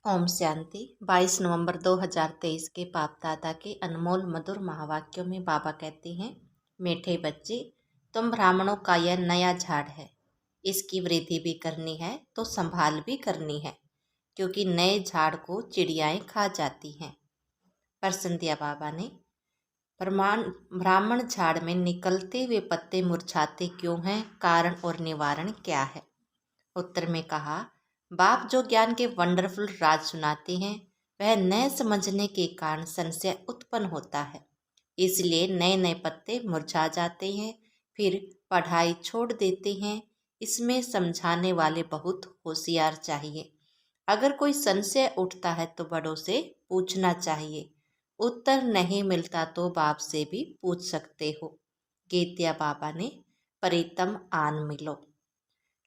ओम शांति। 22 नवंबर 2023 के पाप दादा के अनमोल मधुर महावाक्यों में बाबा कहते हैं, मीठे बच्चे, तुम ब्राह्मणों का यह नया झाड़ है। इसकी वृद्धि भी करनी है तो संभाल भी करनी है, क्योंकि नए झाड़ को चिड़ियाएं खा जाती हैं। प्रश्न दिया बाबा ने, ब्राह्मण झाड़ में निकलते हुए पत्ते मुरझाते क्यों हैं, कारण और निवारण क्या है? उत्तर में कहा, बाप जो ज्ञान के वंडरफुल राज सुनाते हैं वह न समझने के कारण संशय उत्पन्न होता है। इसलिए नए नए पत्ते मुरझा जाते हैं, फिर पढ़ाई छोड़ देते हैं। इसमें समझाने वाले बहुत होशियार चाहिए। अगर कोई संशय उठता है तो बड़ों से पूछना चाहिए। उत्तर नहीं मिलता तो बाप से भी पूछ सकते हो। गीत दिया बाबा ने, परितम आन मिलो।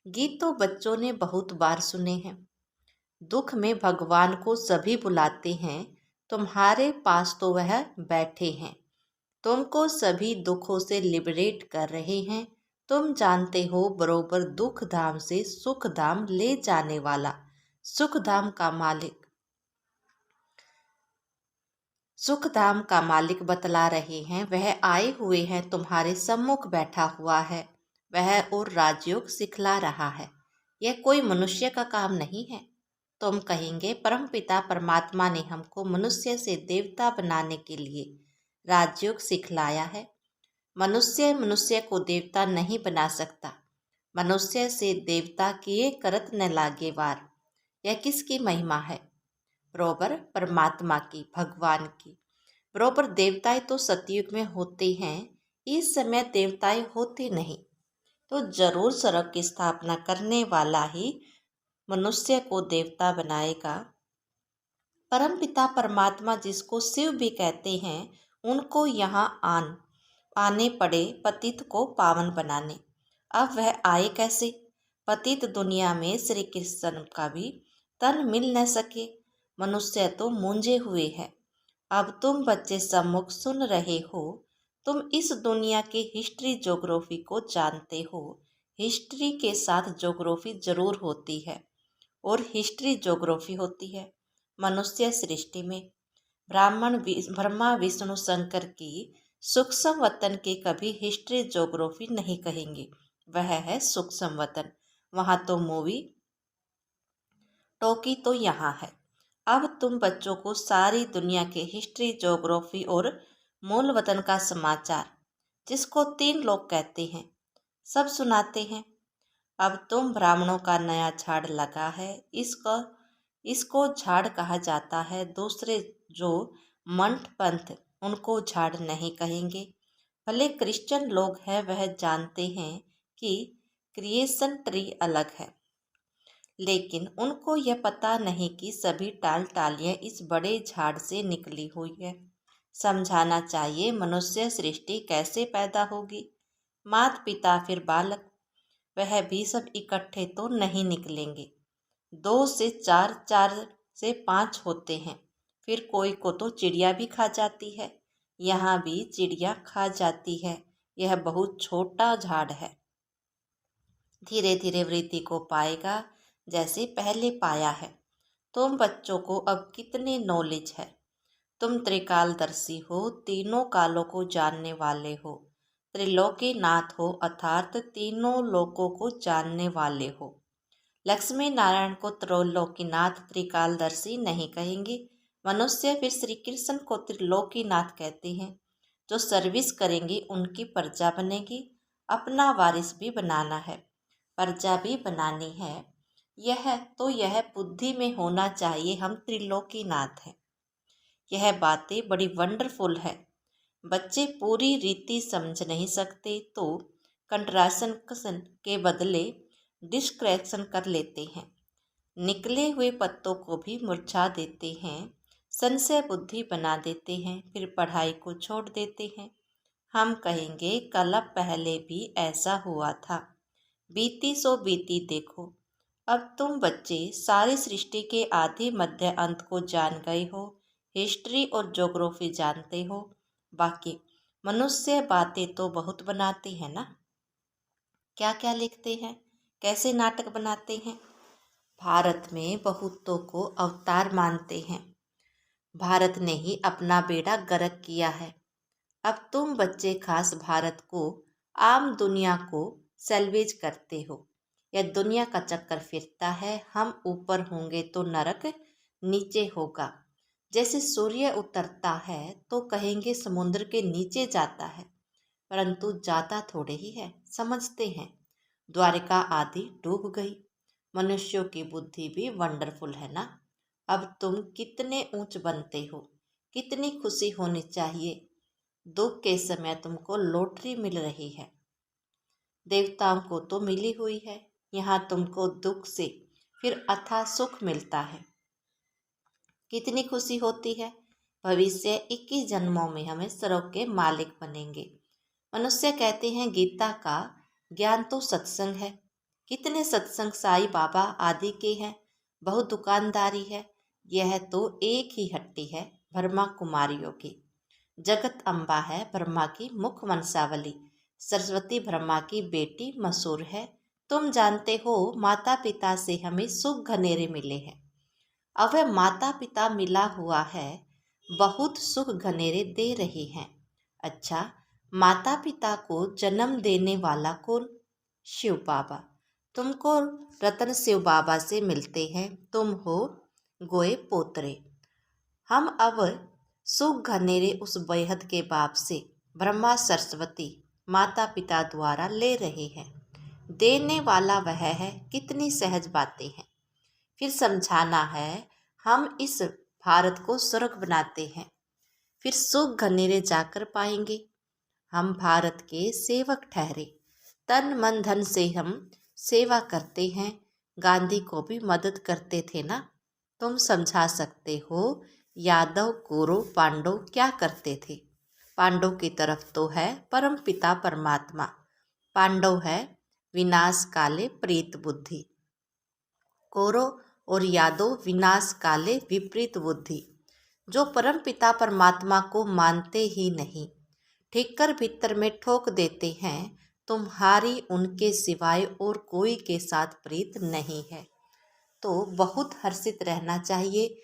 गीत तो बच्चों ने बहुत बार सुने हैं। दुख में भगवान को सभी बुलाते हैं, तुम्हारे पास तो वह बैठे हैं। तुमको सभी दुखों से लिबरेट कर रहे हैं। तुम जानते हो बरोबर दुख धाम से सुख धाम ले जाने वाला सुख धाम का मालिक सुख धाम का मालिक बतला रहे हैं। वह आए हुए हैं, तुम्हारे सम्मुख बैठा हुआ है। वह और राजयोग सिखला रहा है। यह कोई मनुष्य का काम नहीं है। तुम कहेंगे, परमपिता परमात्मा ने हमको मनुष्य से देवता बनाने के लिए राजयोग सिखलाया है। मनुष्य मनुष्य को देवता नहीं बना सकता। मनुष्य से देवता किए करत न लागे वार। यह किसकी महिमा है? बरोबर परमात्मा की, भगवान की। बरोबर देवताएं तो सतयुग में होते हैं, इस समय देवताएं होते नहीं। तो जरूर स्वर्ग की स्थापना करने वाला ही मनुष्य को देवता बनाएगा। परमपिता परमात्मा जिसको शिव भी कहते हैं, उनको यहाँ आने पड़े पतित को पावन बनाने। अब वह आए कैसे? पतित दुनिया में श्री कृष्ण का भी तन मिल न सके। मनुष्य तो मूंझे हुए है। अब तुम बच्चे सम्मुख सुन रहे हो। तुम इस दुनिया के हिस्ट्री ज्योग्राफी को जानते हो। हिस्ट्री के साथ ज्योग्राफी जरूर होती है, और हिस्ट्री ज्योग्राफी होती है मनुष्य सृष्टि में। ब्रह्मा विष्णु शंकर की सूक्ष्म वतन की कभी हिस्ट्री ज्योग्राफी नहीं कहेंगे। वह है सूक्ष्म वतन। वहाँ तो मूवी टोकी तो यहाँ है। अब तुम बच्चों को सारी दुनिया के हिस्ट्री ज्योग्राफी और मूल वतन का समाचार, जिसको 3 लोग कहते हैं, सब सुनाते हैं। अब तुम ब्राह्मणों का नया झाड़ लगा है। इसको झाड़ कहा जाता है। दूसरे जो मंठ पंथ, उनको झाड़ नहीं कहेंगे। भले क्रिश्चियन लोग हैं, वह जानते हैं कि क्रिएशन ट्री अलग है, लेकिन उनको यह पता नहीं कि सभी टालियां इस बड़े झाड़ से निकली हुई है। समझाना चाहिए मनुष्य सृष्टि कैसे पैदा होगी। माता पिता फिर बालक, वह भी सब इकट्ठे तो नहीं निकलेंगे। 2 से 4, 4 से 5 होते हैं। फिर कोई को तो चिड़िया भी खा जाती है। यहाँ भी चिड़िया खा जाती है। यह बहुत छोटा झाड़ है, धीरे धीरे वृद्धि को पाएगा जैसे पहले पाया है। तुम बच्चों को अब कितने नॉलेज है। तुम त्रिकालदर्शी हो, तीनों कालों को जानने वाले हो। त्रिलोकीनाथ हो, अर्थात तीनों लोकों को जानने वाले हो। लक्ष्मी नारायण को त्रैलोकीनाथ त्रिकालदर्शी नहीं कहेंगे। मनुष्य फिर श्री कृष्ण को त्रिलोकीनाथ कहते हैं। जो सर्विस करेंगी उनकी प्रजा बनेगी। अपना वारिस भी बनाना है, प्रजा भी बनानी है। यह बुद्धि में होना चाहिए। हम त्रिलोकीनाथ हैं। यह बातें बड़ी वंडरफुल है। बच्चे पूरी रीति समझ नहीं सकते तो कंट्राक्शन के बदले डिस्ट्रैक्शन कर लेते हैं। निकले हुए पत्तों को भी मुरझा देते हैं, संशय बुद्धि बना देते हैं, फिर पढ़ाई को छोड़ देते हैं। हम कहेंगे, कल पहले भी ऐसा हुआ था। बीती सो बीती देखो। अब तुम बच्चे सारी सृष्टि के आदि मध्य अंत को जान गए हो। हिस्ट्री और ज्योग्राफी जानते हो। बाकी मनुष्य बातें तो बहुत बनाते हैं ना। क्या क्या लिखते हैं, कैसे नाटक बनाते हैं। भारत में बहुतों को अवतार मानते हैं। भारत ने ही अपना बेड़ा गर्क किया है। अब तुम बच्चे खास भारत को, आम दुनिया को सैल्वेज करते हो। यह दुनिया का चक्कर फिरता है, हम ऊपर होंगे तो नरक नीचे होगा। जैसे सूर्य उतरता है तो कहेंगे समुद्र के नीचे जाता है, परंतु जाता थोड़े ही है, समझते हैं। द्वारिका आदि डूब गई। मनुष्यों की बुद्धि भी वंडरफुल है ना। अब तुम कितने ऊंच बनते हो, कितनी खुशी होनी चाहिए। दुख के समय तुमको लॉटरी मिल रही है, देवताओं को तो मिली हुई है, यहाँ तुमको दुख से फिर अथाह सुख मिलता है। कितनी खुशी होती है। भविष्य 21 जन्मों में हम स्वर्ग के मालिक बनेंगे। मनुष्य कहते हैं गीता का ज्ञान तो सत्संग है। कितने सत्संग साईं बाबा आदि के हैं, बहुत दुकानदारी है। यह तो एक ही हट्टी है ब्रह्मा कुमारियों की। जगत अम्बा है ब्रह्मा की मुख वंशावली। सरस्वती ब्रह्मा की बेटी मशहूर है। तुम जानते हो माता पिता से हमें सुख घनेरे मिले हैं। अब वह माता पिता मिला हुआ है, बहुत सुख घनेरे दे रही हैं। अच्छा, माता पिता को जन्म देने वाला कौन? शिव बाबा। तुमको रतन शिव बाबा से मिलते हैं, तुम हो गोए पोतरे। हम अब सुख घनेरे उस बेहद के बाप से, ब्रह्मा सरस्वती माता पिता द्वारा ले रहे हैं। देने वाला वह है। कितनी सहज बातें हैं। फिर समझाना है, हम इस भारत को स्वर्ग बनाते हैं, फिर सुख घनेरे जाकर पाएंगे। हम भारत के सेवक ठहरे, तन मन धन से हम सेवा करते हैं। गांधी को भी मदद करते थे ना। तुम समझा सकते हो यादव कौरव पांडव क्या करते थे। पांडव की तरफ तो है परम पिता परमात्मा, पांडव है विनाश काले प्रीत बुद्धि। कौरव और यादव विनाश काले विपरीत बुद्धि। जो परम पिता परमात्मा को मानते ही नहीं, ठीक कर भीतर में ठोक देते हैं, तुम्हारी उनके सिवाय और कोई के साथ प्रीत नहीं है। तो बहुत हर्षित रहना चाहिए।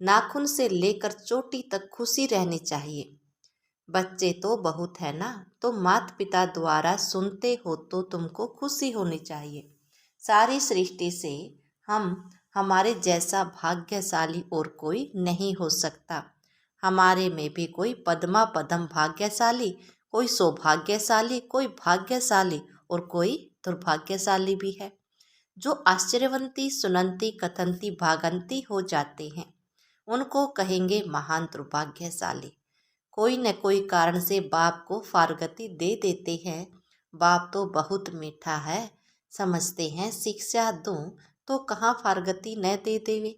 नाखून से लेकर चोटी तक खुशी रहनी चाहिए। बच्चे तो बहुत है ना, तो माता पिता द्वारा सुनते हो तो तुमको खुशी होनी चाहिए। सारी सृष्टि से हम हमारे जैसा भाग्यशाली और कोई नहीं हो सकता। हमारे में भी कोई पद्मा पदम भाग्यशाली, कोई सौभाग्यशाली, कोई भाग्यशाली और कोई दुर्भाग्यशाली भी है। जो आश्चर्यवंती सुनंती कथनती भागंती हो जाते हैं, उनको कहेंगे महान दुर्भाग्यशाली। कोई न कोई कारण से बाप को फारगती दे देते हैं। बाप तो बहुत मीठा है, समझते हैं शिक्षा दूं तो कहाँ फारगती न दे देवे।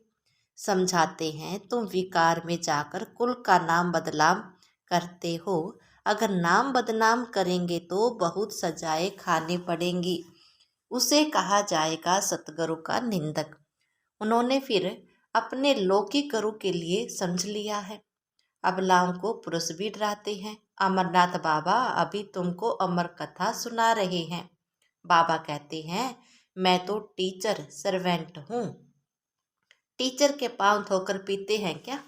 समझाते हैं तुम विकार में जाकर कुल का नाम बदनाम करते हो। अगर नाम बदनाम करेंगे तो बहुत सजाएं खानी पड़ेंगी। उसे कहा जाएगा सतगुरु का निंदक। उन्होंने फिर अपने लौकिक गुरु के लिए समझ लिया है। अबलाओं को पुरुष भी डराते हैं। अमरनाथ बाबा अभी तुमको अमर कथा सुना रहे हैं। बाबा कहते हैं मैं तो टीचर सर्वेंट हूँ। टीचर के पांव धोकर पीते हैं क्या?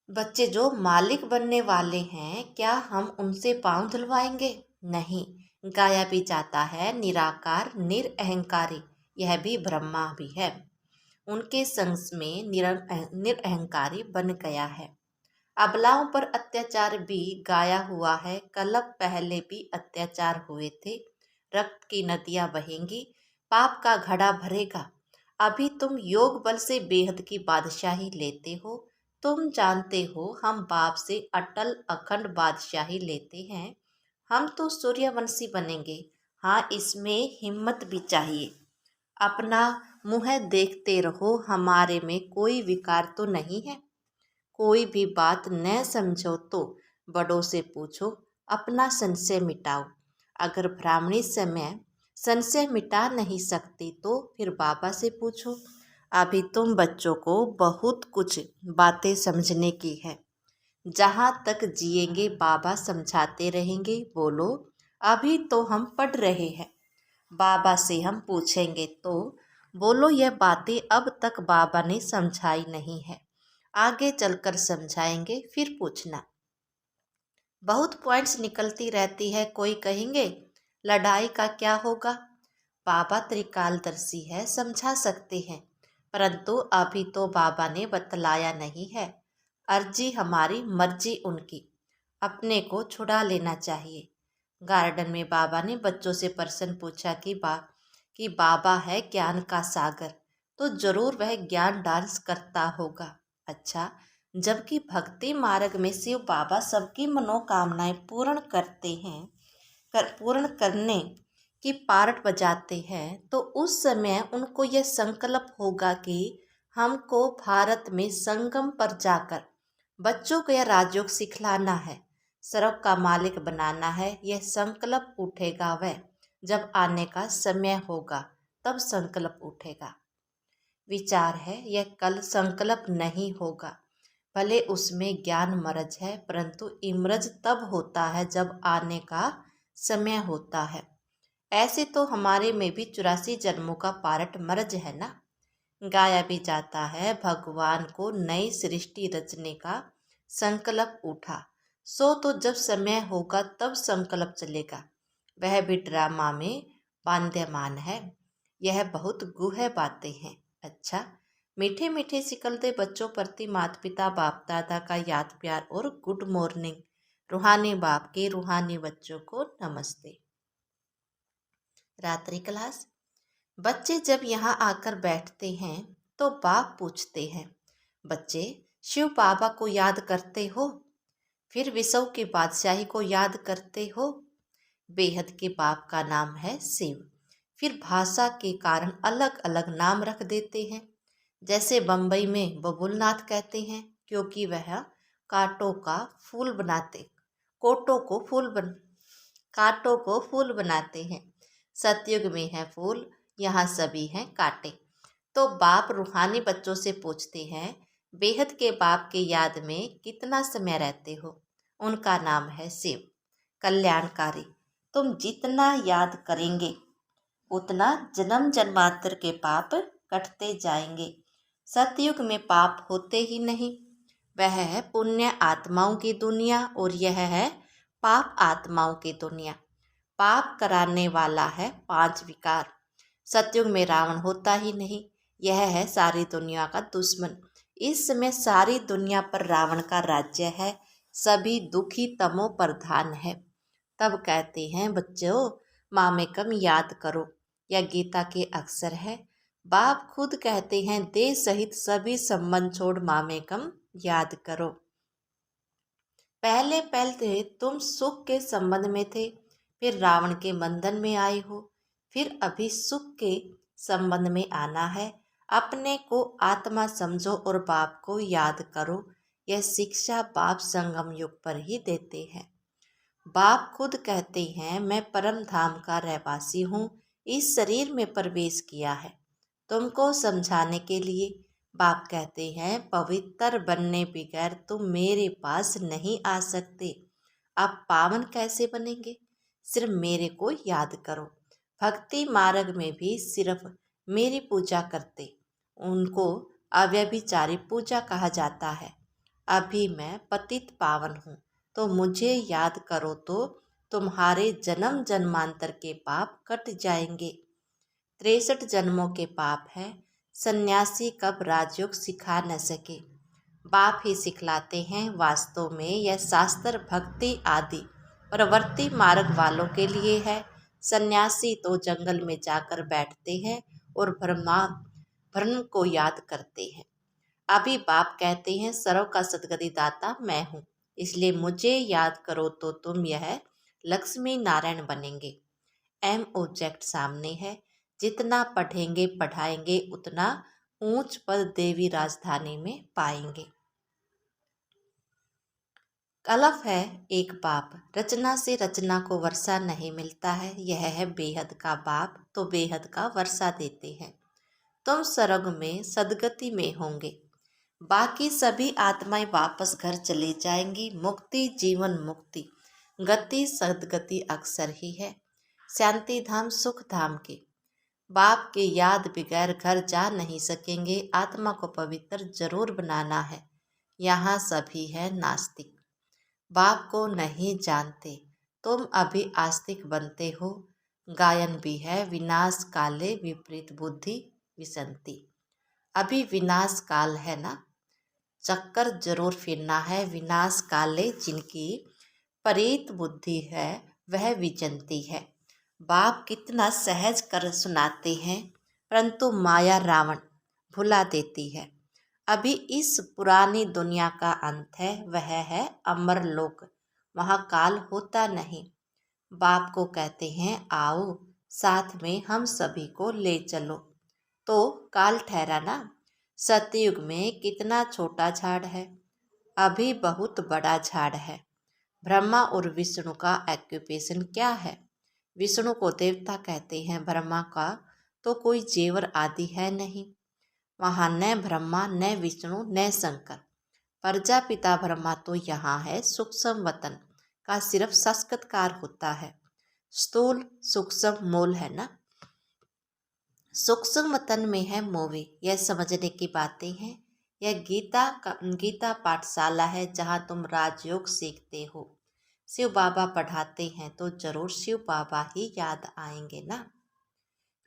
बच्चे जो मालिक बनने वाले हैं, क्या हम उनसे पांव धुलवाएंगे? नहीं। गाया भी जाता है निराकार निरअहंकारी, यह भी ब्रह्मा भी है। उनके संग में निरअहंकारी बन गया है। अबलाओं पर अत्याचार भी गाया हुआ है। कलप पहले भी अत्याचार हुए थे। रक्त की नदियां बहेंगी, पाप का घड़ा भरेगा। अभी तुम योग बल से बेहद की बादशाही लेते हो। तुम जानते हो हम बाप से अटल अखंड बादशाही लेते हैं। हम तो सूर्यवंशी बनेंगे। हाँ, इसमें हिम्मत भी चाहिए। अपना मुँह देखते रहो, हमारे में कोई विकार तो नहीं है। कोई भी बात न समझो तो बड़ों से पूछो, अपना संशय मिटाओ। अगर ब्राह्मणी समय संशय मिटा नहीं सकती तो फिर बाबा से पूछो। अभी तुम बच्चों को बहुत कुछ बातें समझने की है। जहाँ तक जिएंगे बाबा समझाते रहेंगे। बोलो, अभी तो हम पढ़ रहे हैं। बाबा से हम पूछेंगे तो बोलो यह बातें अब तक बाबा ने समझाई नहीं है, आगे चलकर समझाएंगे, फिर पूछना। बहुत पॉइंट्स निकलती रहती है, कोई कहेंगे लड़ाई का क्या होगा। बाबा त्रिकालदर्शी है, समझा सकते हैं, परंतु अभी तो बाबा ने बतलाया नहीं है। अर्जी हमारी, मर्जी उनकी, अपने को छुड़ा लेना चाहिए। गार्डन में बाबा ने बच्चों से प्रश्न पूछा कि बाबा है ज्ञान का सागर, तो जरूर वह ज्ञान डांस करता होगा। अच्छा, जबकि भक्ति मार्ग में शिव बाबा सबकी मनोकामनाएं पूर्ण करते हैं, पूर्ण करने की पार्ट बजाते हैं, तो उस समय उनको यह संकल्प होगा कि हमको भारत में संगम पर जाकर बच्चों को यह राजयोग सिखलाना है, सर्व का मालिक बनाना है। यह संकल्प उठेगा वह जब आने का समय होगा, तब संकल्प उठेगा। विचार है, यह कल संकल्प नहीं होगा, भले उसमें ज्ञान मरज है, परंतु इमरज तब होता है जब आने का समय होता है। ऐसे तो हमारे में भी 84 जन्मों का पार्ट मर्ज है ना। गाया भी जाता है, भगवान को नई सृष्टि रचने का संकल्प उठा, सो तो जब समय होगा तब संकल्प चलेगा। वह भी ड्रामा में बाध्यमान है। यह बहुत गूढ़ बातें हैं। अच्छा, मीठे मीठे सिकलते बच्चों प्रति माता पिता बाप दादा का याद प्यार और गुड मॉर्निंग। रूहानी बाप के रूहानी बच्चों को नमस्ते। रात्रि क्लास। बच्चे जब यहाँ आकर बैठते हैं तो बाप पूछते हैं, बच्चे शिव बाबा को याद करते हो? फिर विश्व की बादशाही को याद करते हो? बेहद के बाप का नाम है शिव। फिर भाषा के कारण अलग अलग नाम रख देते हैं। जैसे बम्बई में बबुलनाथ कहते हैं, क्योंकि वह कांटों का फूल बनाते कोटों को फूल बन कांटों को फूल बनाते हैं। सतयुग में है फूल, यहाँ सभी हैं कांटे। तो बाप रूहानी बच्चों से पूछते हैं, बेहद के बाप के याद में कितना समय रहते हो? उनका नाम है शिव, कल्याणकारी। तुम जितना याद करेंगे उतना जन्म जन्मांतर के पाप कटते जाएंगे। सतयुग में पाप होते ही नहीं। वह है पुण्य आत्माओं की दुनिया और यह है पाप आत्माओं की दुनिया। पाप कराने वाला है 5 विकार। सतयुग में रावण होता ही नहीं, यह है सारी दुनिया का दुश्मन। इस समय सारी दुनिया पर रावण का राज्य है, सभी दुखी तमो प्रधान है। तब कहते हैं, बच्चों मामेकम याद करो, यह गीता के अक्षर है। बाप खुद कहते हैं, देह सहित सभी संबंध छोड़ मामेकम याद करो। पहले पहले तुम सुख के संबंध में थे, फिर रावण के बंधन में आए हो, फिर अभी सुख के संबंध में आना है। अपने को आत्मा समझो और बाप को याद करो। यह शिक्षा बाप संगम युग पर ही देते हैं। बाप खुद कहते हैं, मैं परम धाम का रहवासी हूँ, इस शरीर में प्रवेश किया है तुमको समझाने के लिए। बाप कहते हैं, पवित्र बनने बगैर तुम मेरे पास नहीं आ सकते। आप पावन कैसे बनेंगे? सिर्फ मेरे को याद करो। भक्ति मार्ग में भी सिर्फ मेरी पूजा करते, उनको अव्यभिचारी पूजा कहा जाता है। अभी मैं पतित पावन हूँ, तो मुझे याद करो तो तुम्हारे जन्म जन्मांतर के पाप कट जाएंगे। 63 जन्मों के पाप है, सन्यासी कब राजयोग सिखा न सके। बाप ही सिखलाते हैं। वास्तव में यह शास्त्र भक्ति आदि प्रवृत्ति मार्ग वालों के लिए है। सन्यासी तो जंगल में जाकर बैठते हैं और भ्रम को याद करते हैं। अभी बाप कहते हैं, सर्व का सदगति दाता मैं हूँ, इसलिए मुझे याद करो तो तुम यह लक्ष्मी नारायण बनेंगे। एम ऑब्जेक्ट सामने है, जितना पढ़ेंगे पढ़ाएंगे उतना ऊंच पद देवी राजधानी में पाएंगे। कलफ है एक बाप, रचना से रचना को वर्षा नहीं मिलता है। यह है बेहद का बाप, तो बेहद का वर्षा देते हैं। तुम स्वर्ग में सदगति में होंगे, बाकी सभी आत्माएं वापस घर चली जाएंगी। मुक्ति जीवन मुक्ति, गति सदगति अक्सर ही है। शांति धाम सुख धाम की। बाप की याद बगैर घर जा नहीं सकेंगे, आत्मा को पवित्र जरूर बनाना है, यहाँ सभी है नास्तिक। बाप को नहीं जानते, तुम अभी आस्तिक बनते हो। गायन भी है, विनाश काले विपरीत बुद्धि विसंति। अभी विनाश काल है ना, चक्कर जरूर फिरना है। विनाश काले जिनकी परीत बुद्धि है वह विचंती है। बाप कितना सहज कर सुनाते हैं, परंतु माया रावण भुला देती है। अभी इस पुरानी दुनिया का अंत है, वह है अमर लोक, वहाँ काल होता नहीं। बाप को कहते हैं आओ साथ में हम सभी को ले चलो, तो काल ठहरा ना। सतयुग में कितना छोटा झाड़ है, अभी बहुत बड़ा झाड़ है। ब्रह्मा और विष्णु का ऑक्यूपेशन क्या है? विष्णु को देवता कहते हैं, ब्रह्मा का तो कोई जेवर आदि है नहीं। वहाँ न ब्रह्मा न विष्णु न शंकर। प्रजापिता ब्रह्मा तो यहाँ है, सूक्ष्म वतन का सिर्फ साक्षात्कार होता है। स्थूल सूक्ष्म मूल है ना, सूक्ष्म वतन में है मोवे। यह समझने की बातें हैं। यह गीता पाठशाला है जहाँ तुम राजयोग सीखते हो। शिव बाबा पढ़ाते हैं तो जरूर शिव बाबा ही याद आएंगे ना।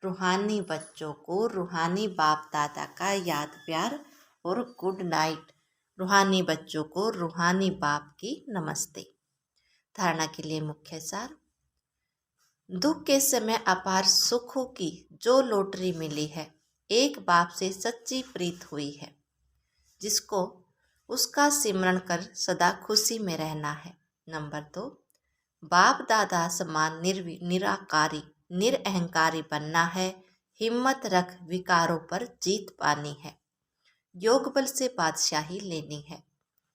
रूहानी बच्चों को रूहानी बाप दादा का याद प्यार और गुड नाइट। रूहानी बच्चों को रूहानी बाप की नमस्ते। धारणा के लिए मुख्य सार। दुख के समय अपार सुखों की जो लॉटरी मिली है, एक बाप से सच्ची प्रीत हुई है, जिसको उसका सिमरण कर सदा खुशी में रहना है। नंबर 2, बाप दादा समान निराकारी निरअहंकारी बनना है। हिम्मत रख विकारों पर जीत पानी है। योग बल से बादशाही लेनी है।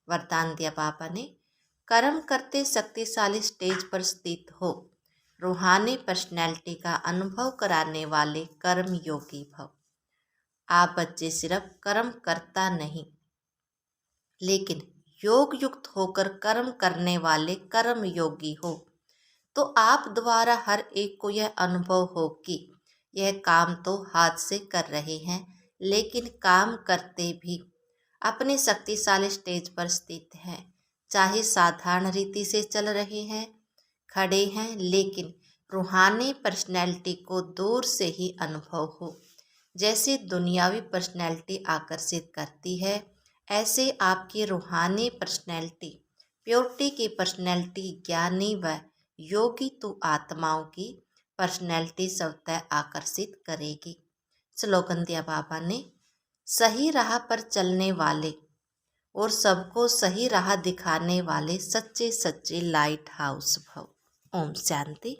वरदान दिया बाबा ने, कर्म करते शक्तिशाली स्टेज पर स्थित हो। रूहानी पर्सनैलिटी का अनुभव कराने वाले कर्म योगी भव। आप बच्चे सिर्फ कर्म करता नहीं, लेकिन योग युक्त होकर कर्म करने वाले कर्म योगी हो, तो आप द्वारा हर एक को यह अनुभव हो कि यह काम तो हाथ से कर रहे हैं, लेकिन काम करते भी अपने शक्तिशाली स्टेज पर स्थित हैं। चाहे साधारण रीति से चल रहे हैं, खड़े हैं, लेकिन रूहानी पर्सनैलिटी को दूर से ही अनुभव हो। जैसे दुनियावी पर्सनैलिटी आकर्षित करती है, ऐसे आपकी रूहानी पर्सनैलिटी, प्योरिटी की पर्सनैलिटी, ज्ञानी व योगी तो आत्माओं की पर्सनैलिटी स्वतः आकर्षित करेगी। स्लोगन दिया बाबा ने, सही राह पर चलने वाले और सबको सही राह दिखाने वाले सच्चे सच्चे लाइट हाउस भव। ओम शांति।